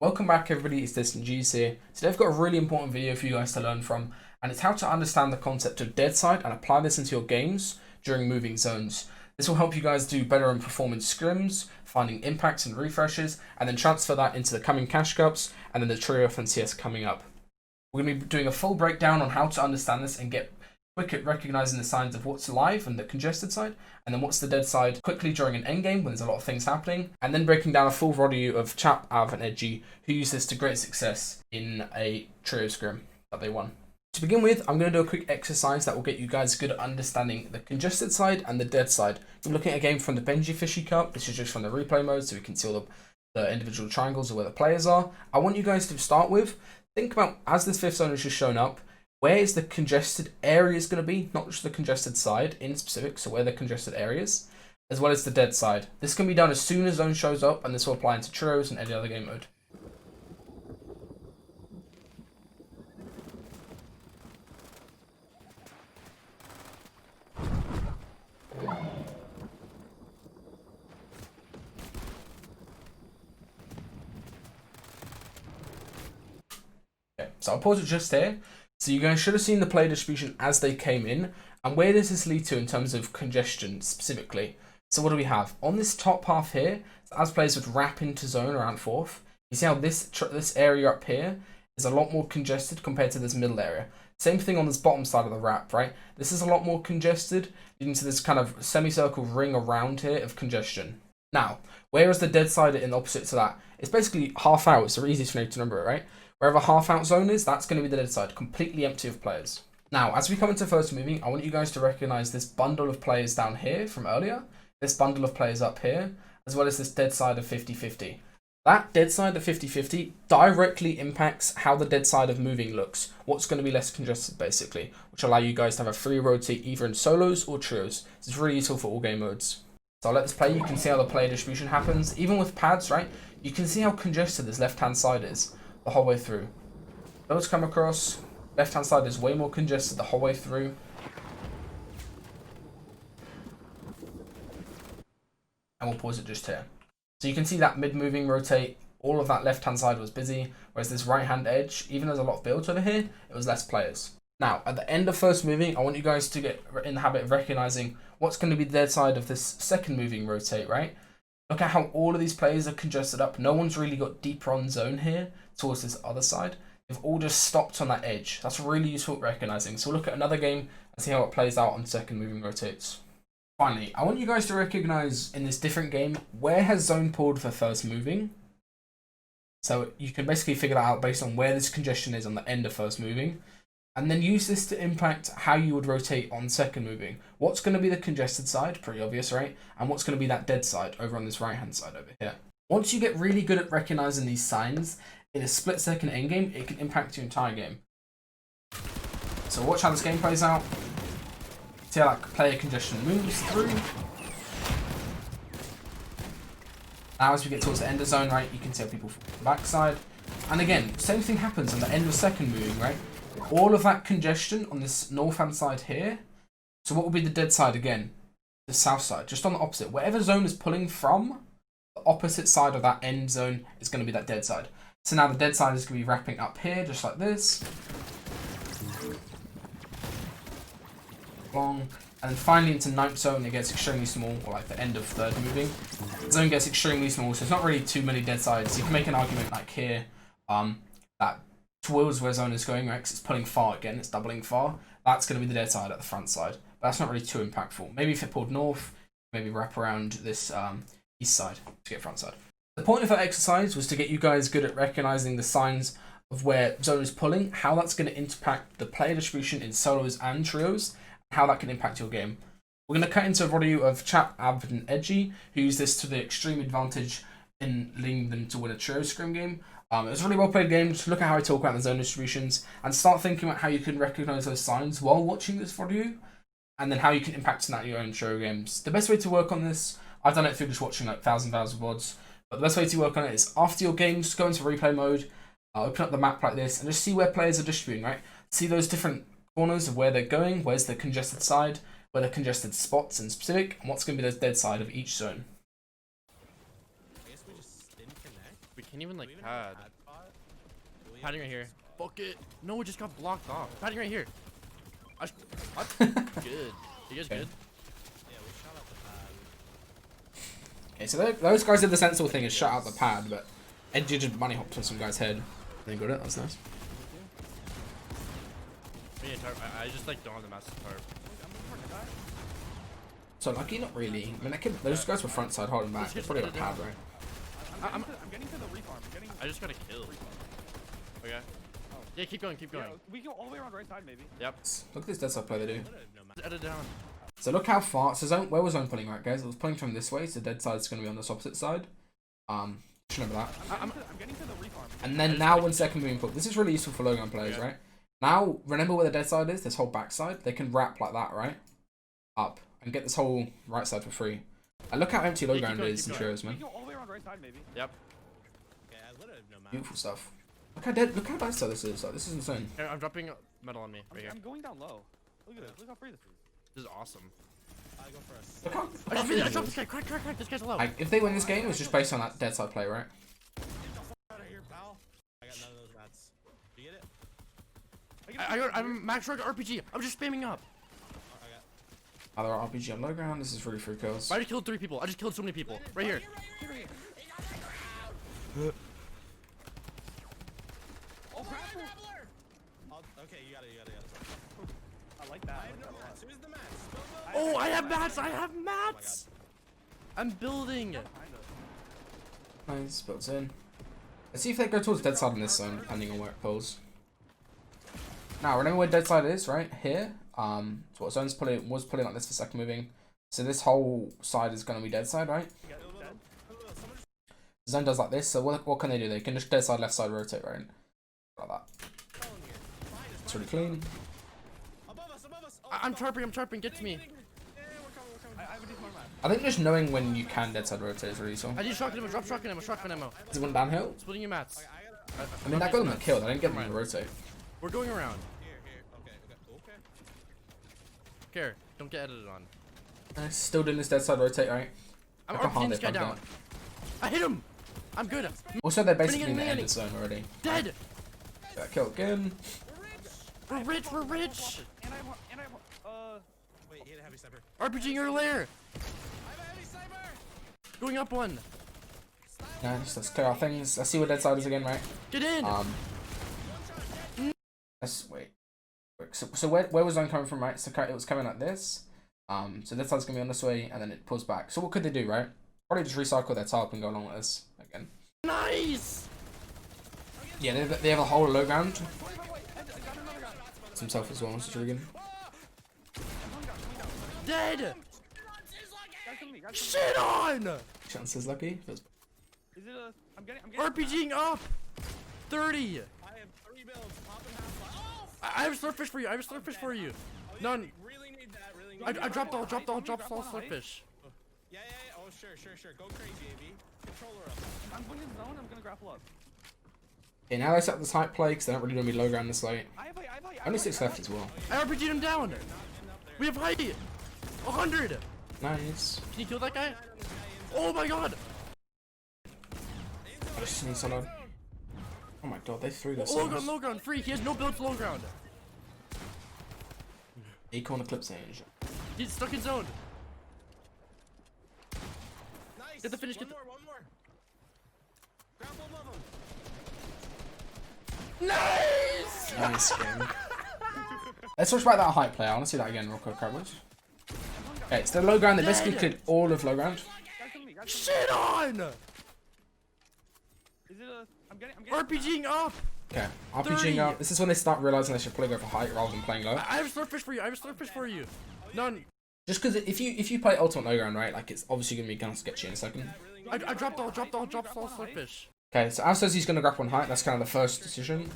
Welcome back everybody, it's DestinysJesus here. Today I've got a really important video for you guys to learn from, and it's how to understand the concept of Deadside and apply this into your games during moving zones. This will help you guys do better in performance scrims, finding impacts and refreshes, and then transfer that into the coming cash cups and then the trio and CS coming up. We're going to be doing a full breakdown on how to understand this and get quick at recognizing the signs of what's live and the congested side, and then what's the dead side quickly during an endgame when there's a lot of things happening, and then breaking down a full review of Chap, and Edgey, who used this to great success in a trio scrim that they won. To begin with, I'm going to do a quick exercise that will get you guys good at understanding the congested side and the dead side. I'm looking at a game from the Benji Fishy Cup. This is just from the replay mode, so we can see all the individual triangles of where the players are. I want you guys to start with, think about, as this fifth zone has just shown up, where is the congested areas going to be, not just the congested side in specific, so where the congested areas, as well as the dead side. This can be done as soon as zone shows up, and this will apply into trios and any other game mode. Okay, so I'll pause it just here. So you guys should have seen the player distribution as they came in, and where does this lead to in terms of congestion specifically? So what do we have? On this top half here, as players would wrap into zone around fourth, you see how this area up here is a lot more congested compared to this middle area. Same thing on this bottom side of the wrap, right? This is a lot more congested, leading to this kind of semicircle ring around here of congestion. Now, where is the dead side in the opposite to that? It's basically half out. It's the easiest way to remember it, right? Wherever half out zone is, that's going to be the dead side, completely empty of players. Now, as we come into first moving, I want you guys to recognize this bundle of players down here from earlier, this bundle of players up here, as well as this dead side of 50-50. That dead side of 50-50 directly impacts how the dead side of moving looks, what's going to be less congested basically, which allow you guys to have a free rotate either in solos or trios. This is really useful for all game modes. So I'll let this play. You can see how the player distribution happens. Even with pads, right, you can see how congested this left-hand side is the whole way through. Those come across, left-hand side is way more congested the whole way through. And we'll pause it just here. So you can see that mid-moving rotate, all of that left-hand side was busy, whereas this right-hand edge, even though there's a lot of build over here, it was less players. Now, at the end of first moving, I want you guys to get in the habit of recognizing what's going to be the dead side of this second moving rotate, right? Look at how all of these players are congested up. No one's really got deeper on zone here towards this other side. They've all just stopped on that edge. That's really useful at recognizing. So we'll look at another game and see how it plays out on second moving rotates. Finally, I want you guys to recognize in this different game, where has zone pulled for first moving? So you can basically figure that out based on where this congestion is on the end of first moving. And then use this to impact how you would rotate on second moving. What's going to be the congested side? Pretty obvious, right? And what's going to be that dead side over on this right-hand side over here. Once you get really good at recognizing these signs, in a split-second endgame, it can impact your entire game. So watch how this game plays out. See how that player congestion moves through. Now as we get towards the end of zone, right, you can see how people fall to the backside. And again, same thing happens on the end of second moving, right? All of that congestion on this north-hand side here. So what will be the dead side again? The south side, just on the opposite. Whatever zone is pulling from, the opposite side of that end zone is going to be that dead side. So now the dead side is going to be wrapping up here, just like this. Long. And then finally into ninth zone, it gets extremely small, or like the end of third moving. The zone gets extremely small, so it's not really too many dead sides. You can make an argument like here, that towards where zone is going, right, because it's pulling far again, it's doubling far. That's going to be the dead side at the front side. But that's not really too impactful. Maybe if it pulled north, maybe wrap around this east side to get front side. The point of that exercise was to get you guys good at recognizing the signs of where zone is pulling, how that's going to impact the player distribution in solos and trios, and how that can impact your game. We're going to cut into a review of Chap, and Edgey, who use this to the extreme advantage in leading them to win a trio scrim game. It was a really well played game. Just look at how I talk about the zone distributions and start thinking about how you can recognize those signs while watching this review, and then how you can impact that in your own trio games. The best way to work on this, I've done it through just watching like thousands of VODs, but the best way to work on it is after your game, just go into replay mode, open up the map like this, and just see where players are distributing, right? See those different corners of where they're going, where's the congested side, where the congested spots in specific, and what's going to be the dead side of each zone. can even like pad. Padding right here. Fuck it. No, it just got blocked off. Padding right here. What? Good. You guys good? Okay, so those guys did the sensible thing and shut out the pad, but Edgey just bunny hopped on some guy's head. They got it. That's nice. I just like don't have the massive tarp. So lucky, not really. I mean, those guys were front side holding back. They probably got a pad, right? I'm getting to the refarm. I just got a kill. Okay. Oh. Yeah, keep going, keep going. Yeah, we go all the way around right side, maybe. Yep. Look at this Deadside play they do. Edit down. So look how far. So zone, where was zone pulling, right, guys? It was pulling from this way, so Deadside's going to be on this opposite side. Just remember that. I'm getting to the refarm. And then now when second moving pull, this is really useful for low gun players, right? Now, remember where the Deadside is? This whole backside? They can wrap like that, right? Up. And get this whole right side for free. And look how empty low ground is in trios, man. We go all the way around right side, maybe. Yep. Okay, I literally have no map. Beautiful stuff. Look how Deadside this is. Like, this is insane. Here, I'm dropping metal on me right here. I'm going down low. Look at this. Look how free this is. This is awesome. I go first. Look how I dropped this guy. Crack. This guy's low. like, if they win this game, it was just based on that Deadside play, right? Out of here, pal. I got none of those mats. Do you get it? I'm max rogue RPG. I'm just spamming up. Other RPG on low ground. This is really free kills. I just killed 3 people. I just killed so many people. Right here. Oh, crap. Okay, you got it. I like that. I have no mats. Where's the mats? Oh, I have mats. I have mats. I'm building. Nice, built in. Let's see if they go towards Deadside in this zone, depending on where it pulls. Now, remember where Deadside is, right? Here. So what zone's was pulling like this for second moving. So this whole side is going to be Deadside, right? Zone does like this, so what can they do? They can just Deadside, left side, rotate, right? Like that. It's really clean. I'm charping. Get to me. I think just knowing when you can Deadside rotate is really useful. I just shotgun ammo. Drop shotgun ammo. Is it one downhill? Splitting your mats. I mean, that got them a kill. I didn't get them to rotate. We're going around. Okay. Care. Don't get edited on. Still doing this Deadside rotate, right? I'm Look how hard RPGing this they guy plugged down. it. I hit him. I'm good. Also, they're basically in the Winning. end of zone already. Dead. Got killed again. We're rich. And I have, Wait, he had a heavy sniper. RPGing your lair. I have a heavy sniper. Going up one. Nice, let's clear our things. Let's see where Deadside is again, right? Get in. Let's wait. So where was zone coming from, right? So it was coming like this. So Deadside's gonna be on this way, and then it pulls back. So what could they do, right? Probably just recycle their tarp and go along with this again. Nice. Yeah, they have a whole low ground. It's himself as well, which is really good. Dead. guys, Shit on. Chances lucky. Is it a? I'm getting. RPGing up. 30. I have 3 builds. Pop and half. Oh, I have a slurpfish for you. None. Really need that. I dropped all slurpfish. Yeah. Oh, sure. Go crazy, AB. Controller up. I'm going in zone. I'm gonna grapple up. Okay, now they set up this hype play because they're not really going to be low ground this late. I have Only 6 left as well. I RPG'd him down. We have height. 100. Nice. Can you kill that guy? Oh my god. I just need someone. Oh my god, they threw this. Low ground, free. He has no build to low ground. Acorn Eclipse range. He's stuck in zone. Nice. Get the finish. One more. Grapple above him. Nice. Nice game. Let's talk about that hype play. I want to see that again real quick, Crabwood. Okay, it's the low ground. They basically cleared all of low ground. Shit on. Is it a? I'm getting. RPGing up. Okay, RPGing up. This is when they start realizing they should probably go for height rather than playing low. I have a slurpfish for you. None. Just because if you play ultimate low ground, right, like it's obviously gonna be kind of sketchy in a second. I dropped all slurpfish. Okay, so Av says he's gonna grab one height. That's kind of the first decision.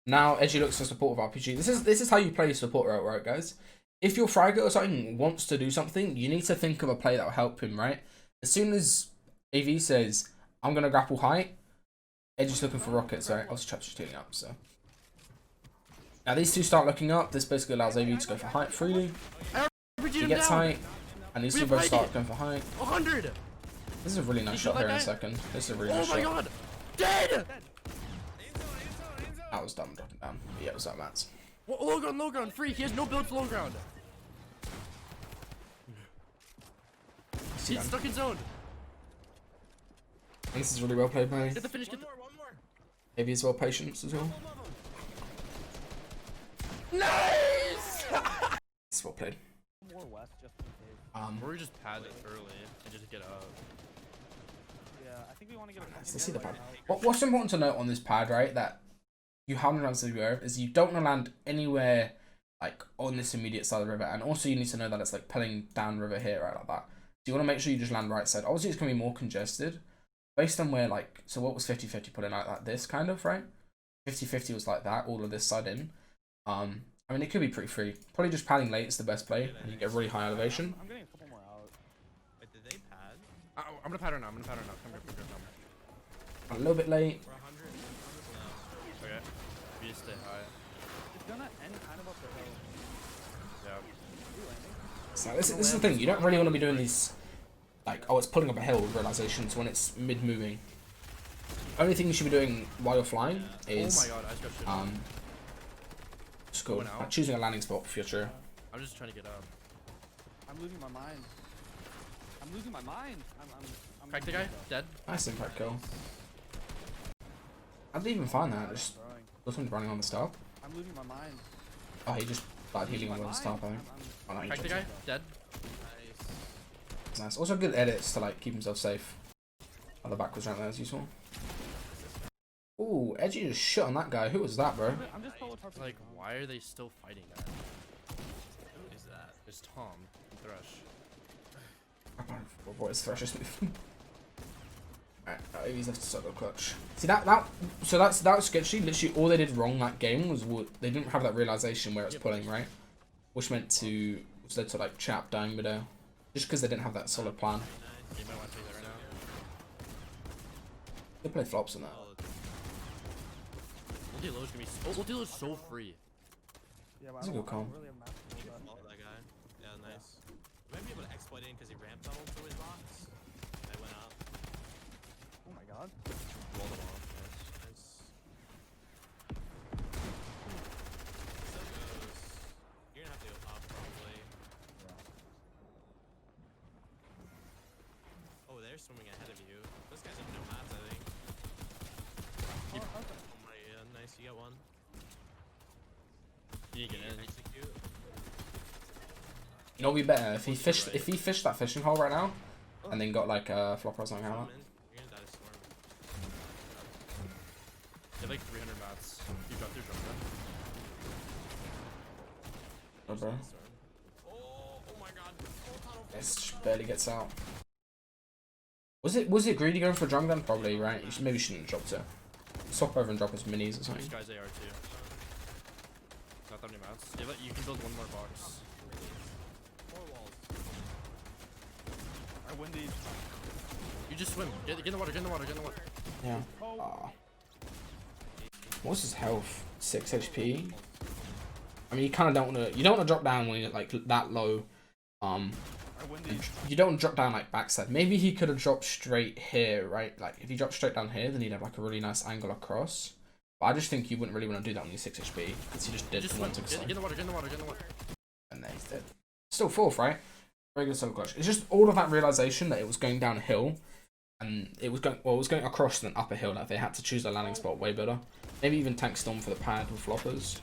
Now Edgey looks for support with RPG. This is how you play support route, right, guys? If your fragger or something wants to do something, you need to think of a play that will help him, right? As soon as AV says, I'm gonna grapple height, Edgey's looking for rockets, right? Also Chap's just healing up, so. Now these two start looking up. This basically allows AV to go for height freely. He gets height, and these two both start going for height. 100. This is a really nice shot here in a second. This is a really nice shot. Oh my god. Dead! Aim zone, aim zone. That was dumb dropping down. Yeah, it was that Mats. Low ground, free. He has no build for low ground. He's stuck in zone. This is really well played by Get the finish, get the... One more. Maybe as well patience as well. Nice! It's well played. More west just in case. Or we just pad it early and just get up. Yeah, I think we want to get a Let's see the pad. What's important to note on this pad, right, that you haven't done to be aware of, is you don't want to land anywhere like on this immediate side of the river, and also you need to know that it's like pulling down river here, right, like that. So you want to make sure you just land right side. Obviously, it's going to be more congested based on where, like, so what was 50-50 put in like this kind of, right? 50-50 was like that, all of this side in. I mean, it could be pretty free. Probably just padding late is the best play, and you get really high elevation. I'm getting a couple more out. Wait, did they pad? I'm gonna pad her now. Come here. A little bit late. For 100? No. Okay. We just stay high. It's gonna end kind of up the hill. Yeah. You landing? So this is the thing. You don't really want to be doing these, like, oh, it's pulling up a hill realizations when it's mid-moving. Only thing you should be doing while you're flying is Oh my god, I just got shit. just go, Going out? like, choosing a landing spot for future. I'm just trying to get up. I'm losing my mind. I'm losing my mind. I'm Crack the guy. Dead. Nice impact kill. I didn't even find that. Just throwing. wasn't running on the stop. I'm losing my mind. Oh, he just started healing on the stop, I think. Oh, no, he Crack the just- guy. Dead. Nice. Nice. Also good edits to like keep himself safe. Oh, the backwards right there as you saw. Ooh, Edgey just shit on that guy. Who was that, bro? I'm just told Like, why are they still fighting that? Who is that? It's Tom and Thresh. What is Thresh's move? Alright, he's left to solo clutch. See that that was sketchy. Literally all they did wrong that game was they didn't have that realization where it's pulling, right? Which led to like Chap dying midair. Just because they didn't have that solid plan. You might want to take that right now. They play flops in that. Ulti low is gonna be. Ulti low is so free. Yeah, but That's a good call. really have max You skill can left. follow that guy. Yeah, nice. You might be able to exploit in because he ramp tunneled to his box. I went up. Oh my god. Wall them off. Nice. Still goes. You're gonna have to go up probably. Oh, they're swimming ahead of you. Those guys have no maps, I think. Oh, okay. Oh my god, nice. You got one. You need to get in. Execute. You know, what'd be better if he fished that fishing hole right now, and then got like a flopper or something like that. Storm in. You're gonna die to storm. You have like 300 mats. You dropped your jump. Oh, bro. Storm. Oh my god. Full tunnel. It just barely gets out. Was it greedy going for a drum gun? Probably, right? You maybe shouldn't have dropped it. Swap over and drop his minis or This something. guy's AR too. Not that many mats. You can build one more box. 4 walls. Alright, Wendy. You just swim. Get in the water. Get in the water. Get in the water. Yeah. Oh. What's his health? 6 HP. I mean, you kind of don't want to. You don't want to drop down when you're like that low. Alright, Wendy. You don't want to drop down like backside. Maybe he could have dropped straight here, right? Like if he dropped straight down here, then he'd have like a really nice angle across. But I just think you wouldn't really want to do that when you're 6 HP because he just did Just one swim. to Get in the water. Get in the water. Get in the water. and then he's dead. Still 4th, right? Very good solo clutch. It's just all of that realization that it was going down a hill, and it was going across and then up a hill. Like they had to choose a landing spot way better. Maybe even tank storm for the pad with floppers.